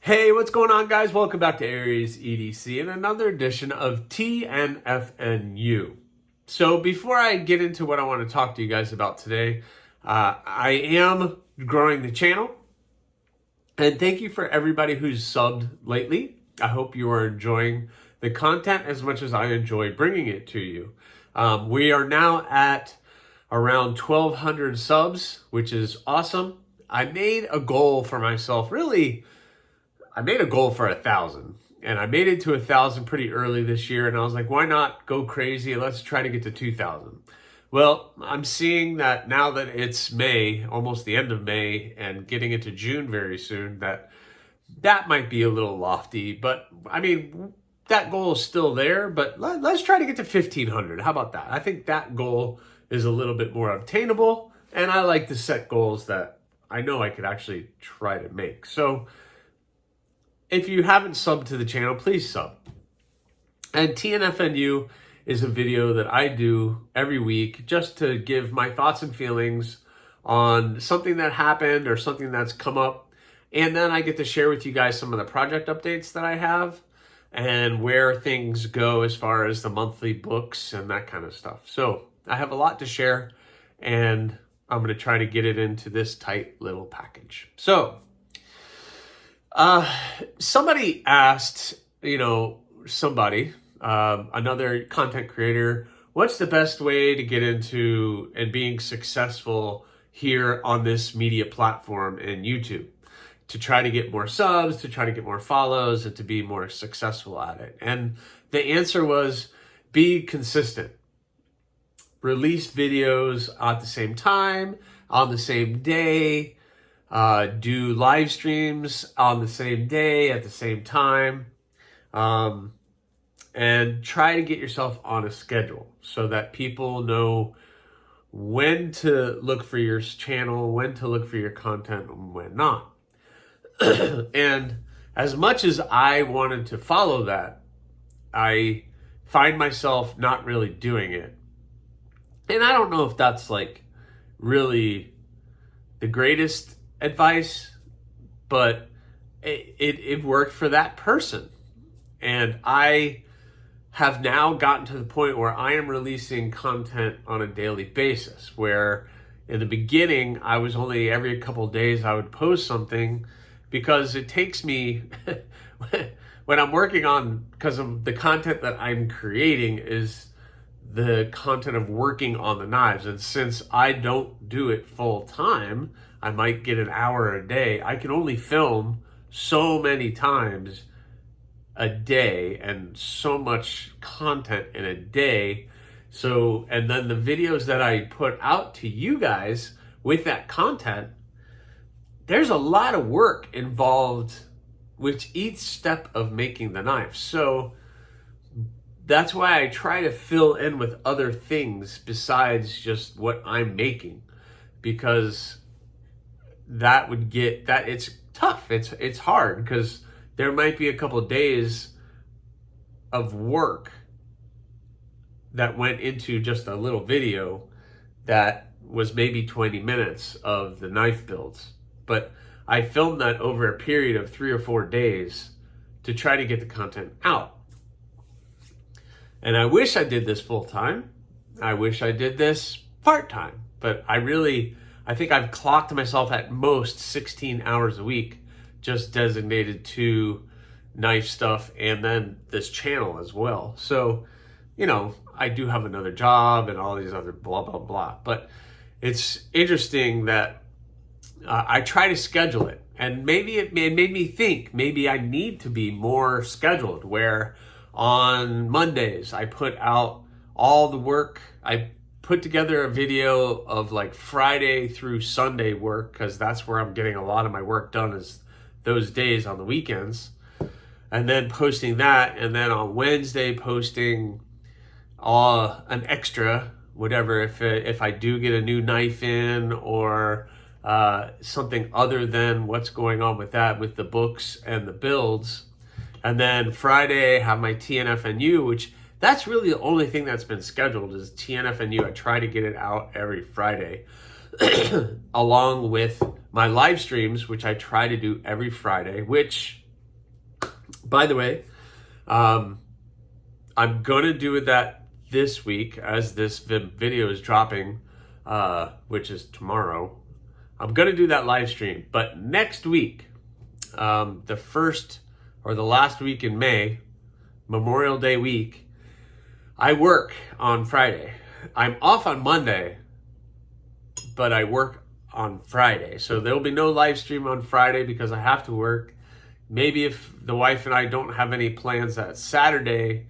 Hey, what's going on, guys? Welcome back to Aries EDC and another edition of TNFNU. So before I get into what I want to talk to you guys about today, I am growing the channel. And thank you for everybody who's subbed lately. I hope you are enjoying the content as much as I enjoy bringing it to you. We are now at around 1,200 subs, which is awesome. I made a goal for myself, I made a goal for 1,000, and I made it to 1,000 pretty early this year, and I was like, why not go crazy? Let's try to get to 2,000. Well, I'm seeing that now that it's May, almost the end of May, and getting into June very soon, that might be a little lofty, but I mean, that goal is still there, but let's try to get to 1,500. How about that? I think that goal is a little bit more obtainable, and I like to set goals that I know I could actually try to make. So if you haven't subbed to the channel, please sub. And TNFNU is a video that I do every week just to give my thoughts and feelings on something that happened or something that's come up. And then I get to share with you guys some of the project updates that I have and where things go as far as the monthly books and that kind of stuff. So I have a lot to share, and I'm going to try to get it into this tight little package. So somebody asked, another content creator, what's the best way to get into and being successful here on this media platform in YouTube, to try to get more subs, to try to get more follows, and to be more successful at it? And the answer was, be consistent. Release videos at the same time, on the same day. Do live streams on the same day at the same time, and try to get yourself on a schedule so that people know when to look for your channel, when to look for your content, and when not. And as much as I wanted to follow that, I find myself not really doing it. And I don't know if that's really the greatest advice, but it worked for that person. And I have now gotten to the point where I am releasing content on a daily basis, where in the beginning I was only every couple of days I would post something, because it takes me when I'm working on, because of the content that I'm creating is the content of working on the knives. And since I don't do it full time, I might get an hour a day. I can only film so many times a day and so much content in a day. So, and then the videos that I put out to you guys with that content, there's a lot of work involved with each step of making the knife. So that's why I try to fill in with other things besides just what I'm making, because it's tough. It's hard, because there might be a couple of days of work that went into just a little video that was maybe 20 minutes of the knife builds. But I filmed that over a period of 3 or 4 days to try to get the content out. And I wish I did this full time. I wish I did this part time. But I think I've clocked myself at most 16 hours a week just designated to knife stuff and then this channel as well. So, I do have another job and all these other blah, blah, blah. But it's interesting that I try to schedule it. And maybe it made me think, maybe I need to be more scheduled, where on Mondays I put out all the work. I put together a video of Friday through Sunday work, because that's where I'm getting a lot of my work done, is those days on the weekends. And then posting that, and then on Wednesday posting an extra, whatever, if I do get a new knife in, or something other than what's going on with that, with the books and the builds. And then Friday I have my TNFNU, which that's really the only thing that's been scheduled, is TNFNU. I try to get it out every Friday, along with my live streams, which I try to do every Friday, which By the way, I'm going to do that this week as this video is dropping, which is tomorrow. I'm going to do that live stream. But next week, the first or the last week in May, Memorial Day week, I work on Friday. I'm off on Monday, but I work on Friday. So there'll be no live stream on Friday because I have to work. Maybe if the wife and I don't have any plans that Saturday,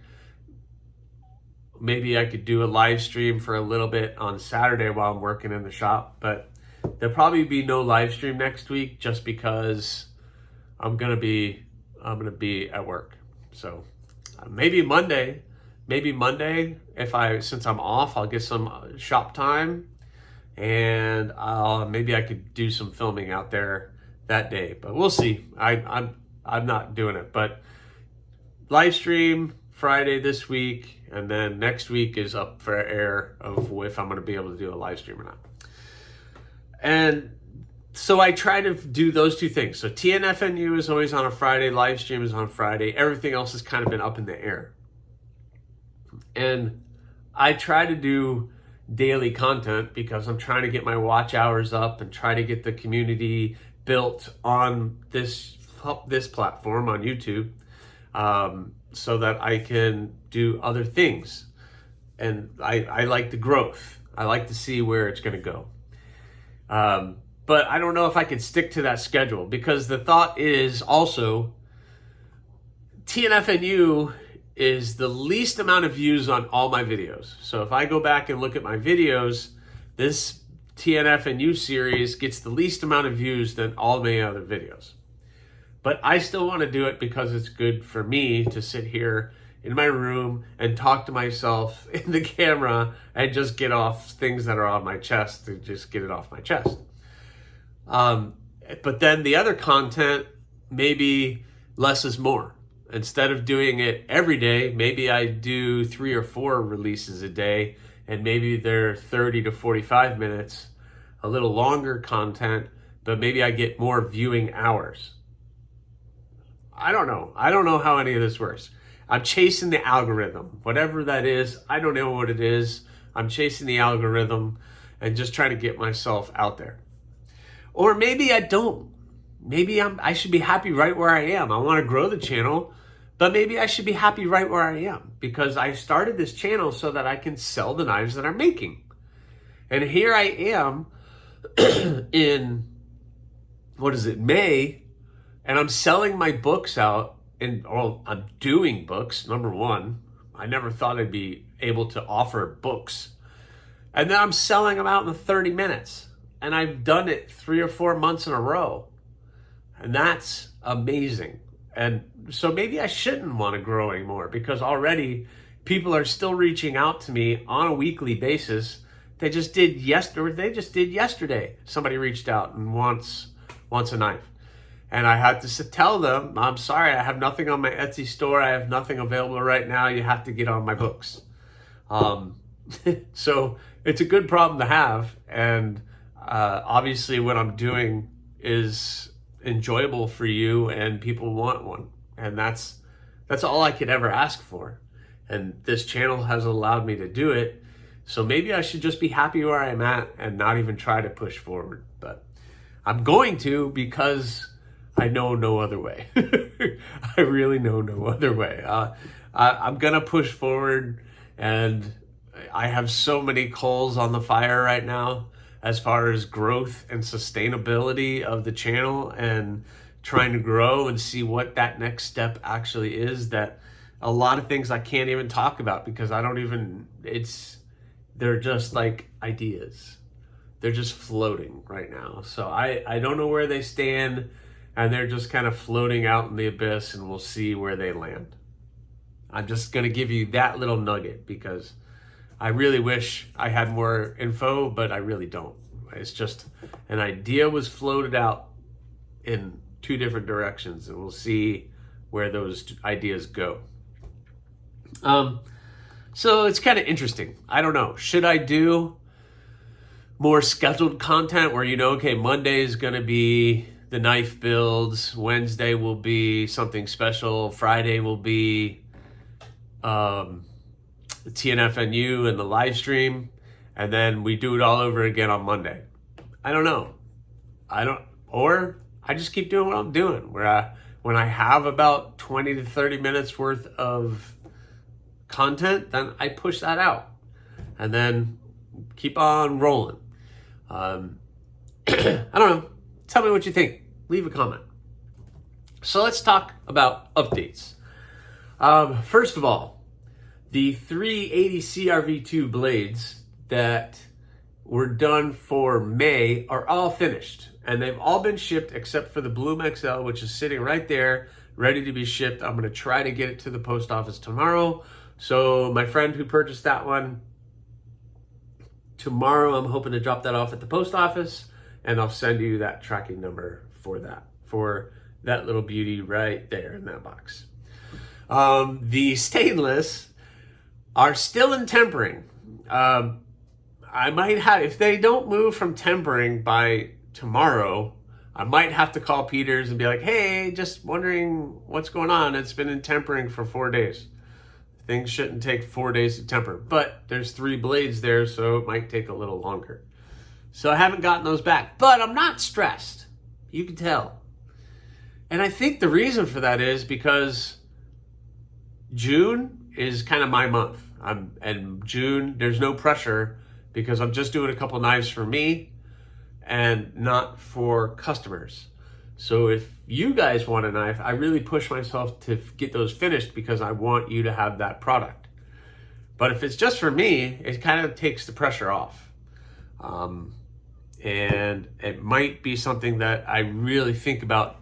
maybe I could do a live stream for a little bit on Saturday while I'm working in the shop. But there'll probably be no live stream next week just because I'm gonna be at work. So maybe Monday, since I'm off, I'll get some shop time, and maybe I could do some filming out there that day. But we'll see. I'm not doing it, but live stream Friday this week, and then next week is up for air of if I'm going to be able to do a live stream or not. And so I try to do those two things. So TNFNU is always on a Friday, live stream is on Friday. Everything else has kind of been up in the air. And I try to do daily content because I'm trying to get my watch hours up and try to get the community built on this platform on YouTube, so that I can do other things. And I like the growth. I like to see where it's going to go. But I don't know if I can stick to that schedule, because the thought is also TNFNU is the least amount of views on all my videos. So if I go back and look at my videos, this TNFNU series gets the least amount of views than all my other videos. But I still want to do it because it's good for me to sit here in my room and talk to myself in the camera and just get off things that are on my chest, to just get it off my chest. But then the other content, maybe less is more. Instead of doing it every day, maybe I do 3 or 4 releases a day, and maybe they're 30 to 45 minutes, a little longer content, but maybe I get more viewing hours. I don't know. I don't know how any of this works. I'm chasing the algorithm. Whatever that is, I don't know what it is. I'm chasing the algorithm and just trying to get myself out there. Or maybe I don't. Maybe I should be happy right where I am. I want to grow the channel, but maybe I should be happy right where I am, because I started this channel so that I can sell the knives that I'm making. And here I am in, May, and I'm selling my books out, and I'm doing books, number one. I never thought I'd be able to offer books. And then I'm selling them out in 30 minutes. And I've done it 3 or 4 months in a row. And that's amazing. And so maybe I shouldn't want to grow anymore, because already people are still reaching out to me on a weekly basis. They just did yesterday. Somebody reached out and wants a knife. And I had to tell them, I'm sorry, I have nothing on my Etsy store. I have nothing available right now. You have to get on my books. So it's a good problem to have. And obviously what I'm doing is enjoyable for you, and people want one. And that's all I could ever ask for. And this channel has allowed me to do it. So maybe I should just be happy where I'm at and not even try to push forward. But I'm going to, because I know no other way. I really know no other way. I'm going to push forward, and I have so many coals on the fire right now as far as growth and sustainability of the channel and trying to grow and see what that next step actually is, that a lot of things I can't even talk about because they're just like ideas. They're just floating right now. So I don't know where they stand, and they're just kind of floating out in the abyss, and we'll see where they land. I'm just going to give you that little nugget because I really wish I had more info, but I really don't. It's just an idea was floated out in 2 different directions, and we'll see where those ideas go. So it's kind of interesting. I don't know. Should I do more scheduled content where, okay, Monday is going to be the knife builds. Wednesday will be something special. Friday will be the TNFNU and the live stream. And then we do it all over again on Monday. I don't know. Or I just keep doing what I'm doing. When I have about 20 to 30 minutes worth of content, then I push that out and then keep on rolling. I don't know. Tell me what you think. Leave a comment. So let's talk about updates. First of all, the 380 CRV2 blades that were done for May are all finished, and they've all been shipped except for the Bloom XL, which is sitting right there ready to be shipped. I'm going to try to get it to the post office tomorrow. So my friend who purchased that one, tomorrow I'm hoping to drop that off at the post office, and I'll send you that tracking number for that little beauty right there in that box. The stainless are still in tempering. I might have, if they don't move from tempering by tomorrow, I might have to call Peters and be like, hey, just wondering what's going on. It's been in tempering for 4 days. Things shouldn't take 4 days to temper, but there's 3 blades there, so it might take a little longer. So I haven't gotten those back, but I'm not stressed. You can tell. And I think the reason for that is because June is kind of my month. And June, there's no pressure because I'm just doing a couple knives for me and not for customers. So if you guys want a knife, I really push myself to get those finished because I want you to have that product. But if it's just for me, it kind of takes the pressure off. And it might be something that I really think about,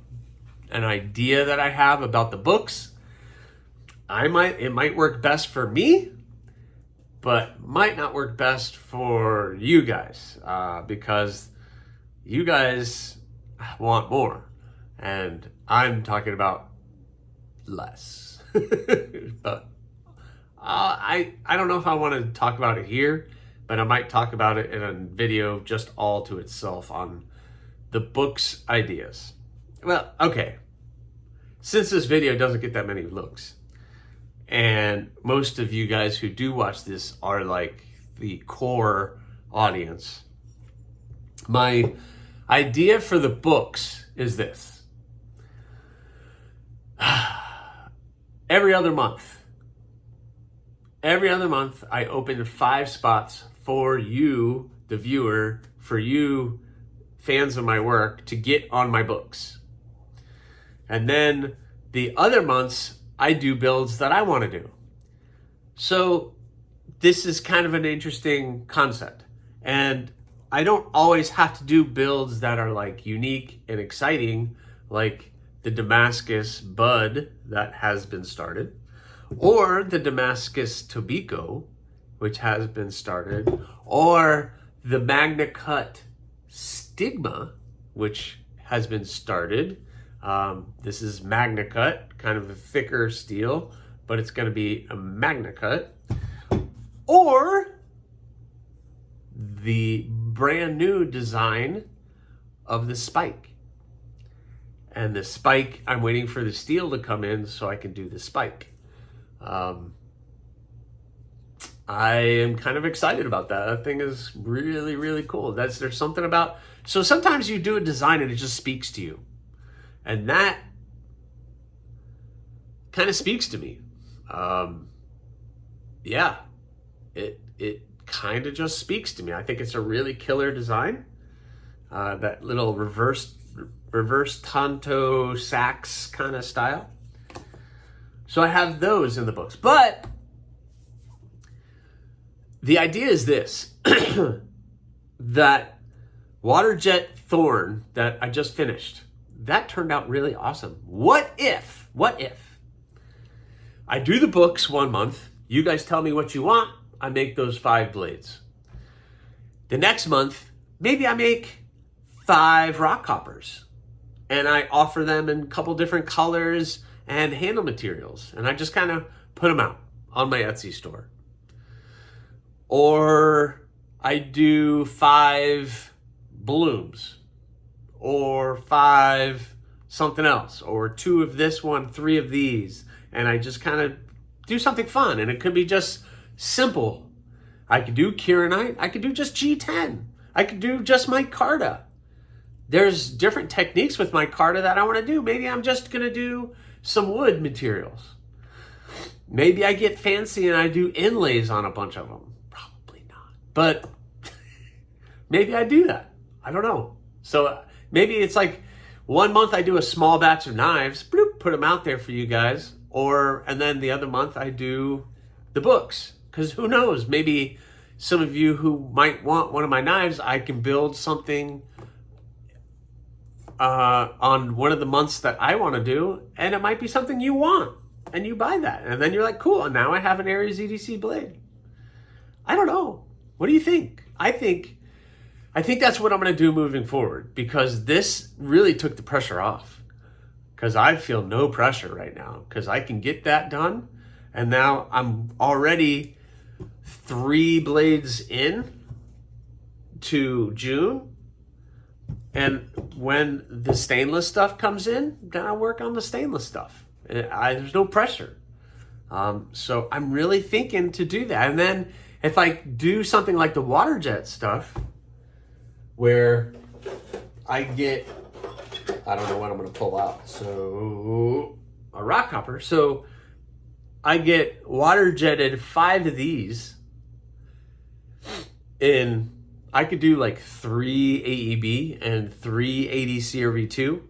an idea that I have about the books. It might work best for me, but might not work best for you guys because you guys want more, and I'm talking about less. But I don't know if I want to talk about it here, but I might talk about it in a video just all to itself on the book's ideas. Well, okay. Since this video doesn't get that many looks, and most of you guys who do watch this are like the core audience, my idea for the books is this. Every other month, I open 5 spots for you, the viewer, for you, fans of my work, to get on my books. And then the other months, I do builds that I want to do. So this is kind of an interesting concept. And I don't always have to do builds that are like unique and exciting, like the Damascus Bud that has been started, or the Damascus Tobacco, which has been started, or the Magna Cut Stigma, which has been started. This is Magna Cut, kind of a thicker steel, but it's going to be a Magna Cut. Or the brand new design of the spike. And the spike, I'm waiting for the steel to come in so I can do the spike. I am kind of excited about that. That thing is really, really cool. There's something about, so sometimes you do a design and it just speaks to you. And that kind of speaks to me. Yeah, it kind of just speaks to me. I think it's a really killer design. That little reverse tanto sax kind of style. So I have those in the books. But the idea is this, that Waterjet Thorn that I just finished, that turned out really awesome. What if I do the books 1 month, you guys tell me what you want, I make those 5 blades. The next month, maybe I make 5 rock hoppers and I offer them in a couple different colors and handle materials, and I just kind of put them out on my Etsy store. Or I do 5 blooms, or 5 something else, or 2 of this one, 3 of these. And I just kind of do something fun. And it could be just simple. I could do Kieranite. I could do just G10. I could do just micarta. There's different techniques with micarta that I want to do. Maybe I'm just going to do some wood materials. Maybe I get fancy and I do inlays on a bunch of them. Probably not. But maybe I do that. I don't know. So maybe it's like 1 month I do a small batch of knives, bloop, put them out there for you guys. And then the other month I do the books. Because who knows? Maybe some of you who might want one of my knives, I can build something on one of the months that I want to do. And it might be something you want. And you buy that. And then you're like, cool, and now I have an Aries EDC blade. I don't know. What do you think? I think that's what I'm going to do moving forward, because this really took the pressure off. Because I feel no pressure right now, because I can get that done. And now I'm already 3 blades in to June. And when the stainless stuff comes in, then I'll work on the stainless stuff. There's no pressure. So I'm really thinking to do that. And then if I do something like the water jet stuff, where I get, I don't know what I'm going to pull out. So a rock hopper. So I get water jetted 5 of these in, I could do like 3 AEB and 3 ADC or V2.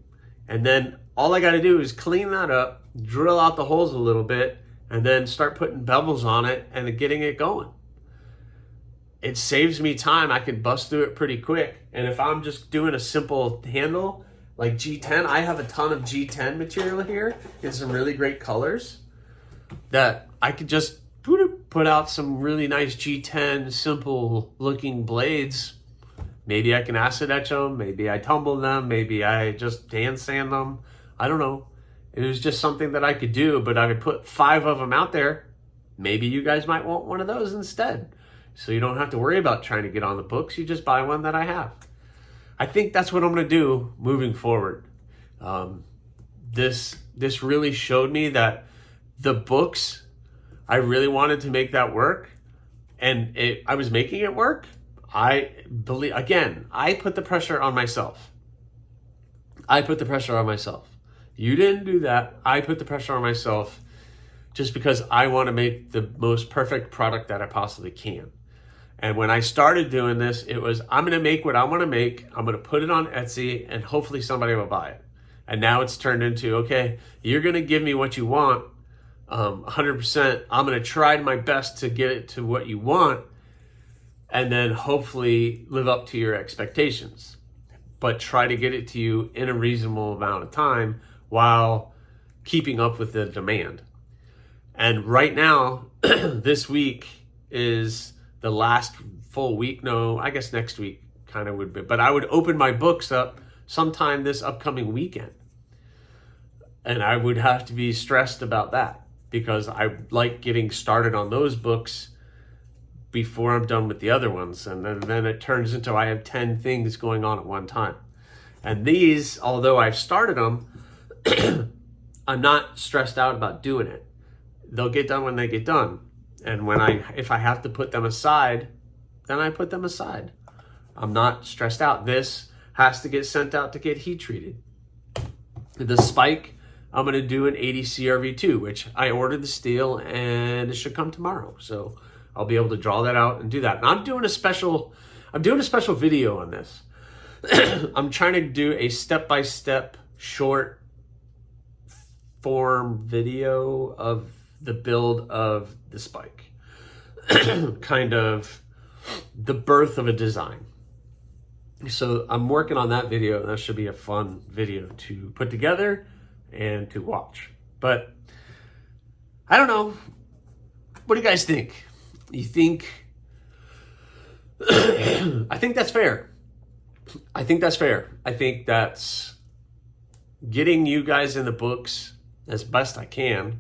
And then all I got to do is clean that up, drill out the holes a little bit, and then start putting bevels on it and getting it going. It saves me time. I can bust through it pretty quick. And if I'm just doing a simple handle like G10, I have a ton of G10 material here in some really great colors that I could just put out some really nice G10 simple looking blades. Maybe I can acid etch them, maybe I tumble them, maybe I just hand sand them. I don't know. It was just something that I could do, but I would put 5 of them out there. Maybe you guys might want one of those instead. So you don't have to worry about trying to get on the books. You just buy one that I have. I think that's what I'm going to do moving forward. This really showed me that the books, I really wanted to make that work. And I was making it work. I believe, again, I put the pressure on myself. You didn't do that. I put the pressure on myself just because I want to make the most perfect product that I possibly can. And when I started doing this, it was, I'm going to make what I want to make. I'm going to put it on Etsy and hopefully somebody will buy it. And now it's turned into, okay, you're going to give me what you want 100%. I'm going to try my best to get it to what you want and then hopefully live up to your expectations. But try to get it to you in a reasonable amount of time while keeping up with the demand. And right now, this week is the last full week. No, I guess next week kind of would be. But I would open my books up sometime this upcoming weekend. And I would have to be stressed about that because I like getting started on those books before I'm done with the other ones. And then it turns into I have 10 things going on at one time. And these, although I've started them, I'm not stressed out about doing it. They'll get done when they get done. And if I have to put them aside, then I put them aside. I'm not stressed out. This has to get sent out to get heat treated. The spike, I'm going to do an 80 CRV2, which I ordered the steel and it should come tomorrow. So I'll be able to draw that out and do that. And I'm doing a special video on this. I'm trying to do a step-by-step short form video of the build of the spike. Kind of the birth of a design. So I'm working on that video, and that should be a fun video to put together and to watch. But I don't know. What do you guys think? You think I think that's fair. I think that's getting you guys in the books as best I can.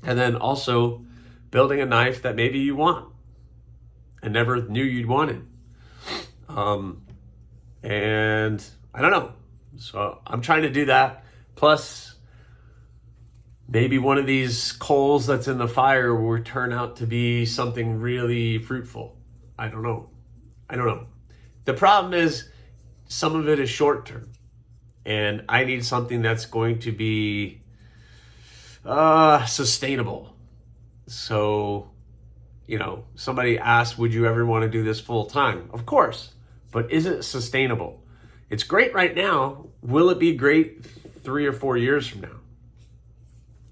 And then also building a knife that maybe you want and never knew you'd wanted. And I don't know. So I'm trying to do that. Plus, maybe one of these coals that's in the fire will turn out to be something really fruitful. I don't know. The problem is some of it is short term. And I need something that's going to be sustainable. So, somebody asked, would you ever want to do this full time? Of course. But is it sustainable? It's great right now. Will it be great 3 or 4 years from now?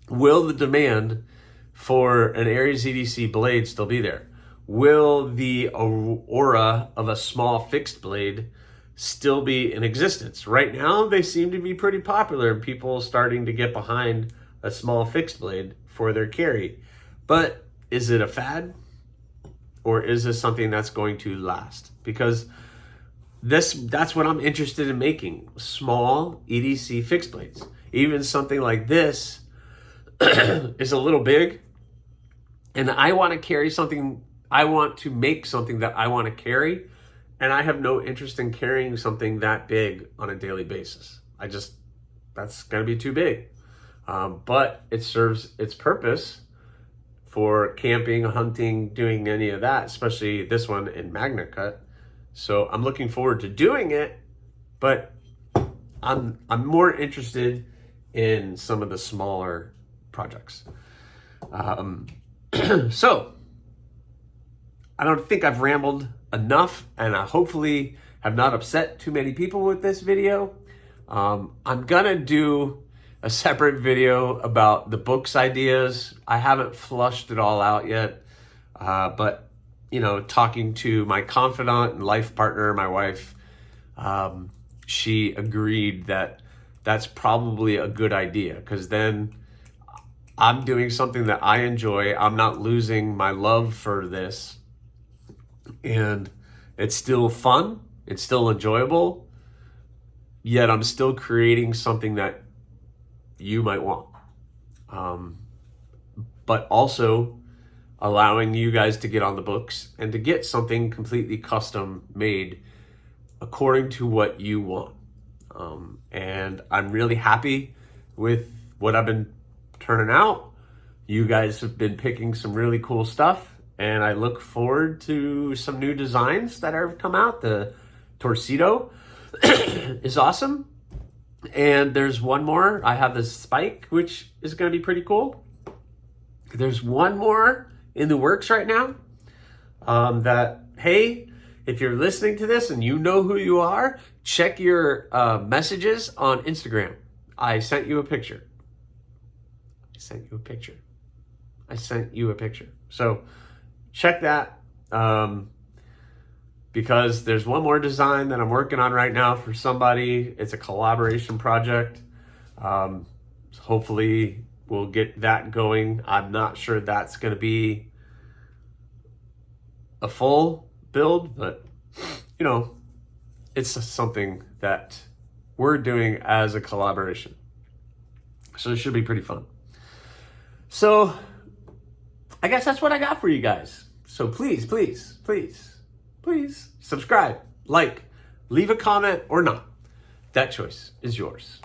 Will the demand for an Aries EDC blade still be there? Will the aura of a small fixed blade still be in existence? Right now, they seem to be pretty popular and people starting to get behind a small fixed blade for their carry. But is it a fad? Or is this something that's going to last? Because that's what I'm interested in making. Small EDC fixed blades. Even something like this is a little big. And I want to carry something, I want to make something that I want to carry. And I have no interest in carrying something that big on a daily basis. That's going to be too big. But it serves its purpose for camping, hunting, doing any of that, especially this one in Magna Cut. So I'm looking forward to doing it, but I'm more interested in some of the smaller projects. So I don't think I've rambled enough, and I hopefully have not upset too many people with this video. I'm gonna do a separate video about the books ideas. I haven't flushed it all out yet, but talking to my confidant and life partner, my wife, she agreed that that's probably a good idea, because then I'm doing something that I enjoy. I'm not losing my love for this, and it's still fun. It's still enjoyable, yet I'm still creating something that you might want. But also allowing you guys to get on the books and to get something completely custom made according to what you want. And I'm really happy with what I've been turning out. You guys have been picking some really cool stuff, and I look forward to some new designs that have come out. The Torcido is awesome. And there's one more. I have this spike, which is going to be pretty cool. There's one more in the works right now that, hey, if you're listening to this and you know who you are, check your messages on Instagram. I sent you a picture. So check that. Because there's one more design that I'm working on right now for somebody. It's a collaboration project. Hopefully we'll get that going. I'm not sure that's going to be a full build, but it's something that we're doing as a collaboration. So it should be pretty fun. So I guess that's what I got for you guys. So please subscribe, like, leave a comment or not. That choice is yours.